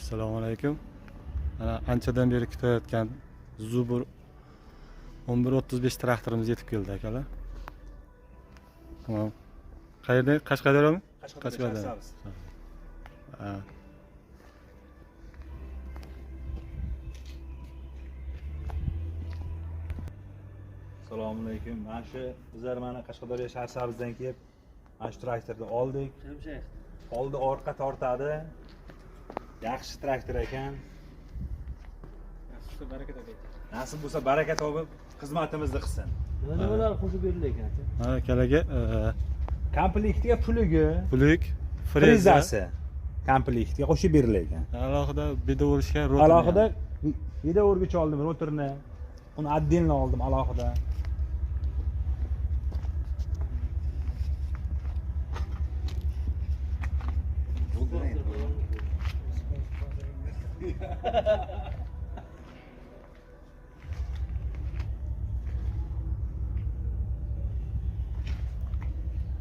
Assalomu alaykum. Mana anchadan beri kutayotgan Zubur 1135 traktorimiz yetib keldi akalar. Tamam. Qayerda? Qashqadaryomi? Qashqadaryo. Ha. Assalomu alaykum. Mana shu bizlar mana Qashqadaryo shahar sabzdan kelib, mana shu traktorni oldik. Oldi orqa tortadi. Yaxshi traktor ekan. Nasib bo'lsa baraka topib xizmatimizni qilsin. Nimalar qo'shib berilgan? Ha, akalarga Komplektiga puligi, pulik, frezasi komplektiga qo'shib berilgan. alohida beda bo'lishga rotor. Alohida vida o'rgich oldim rotorni. Uni отдельно oldim alohida.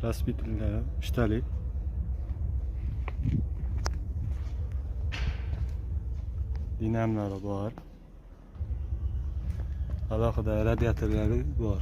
Raspitlar, ishtalik. Dinamlari bor. Alohida radiatorlari bor.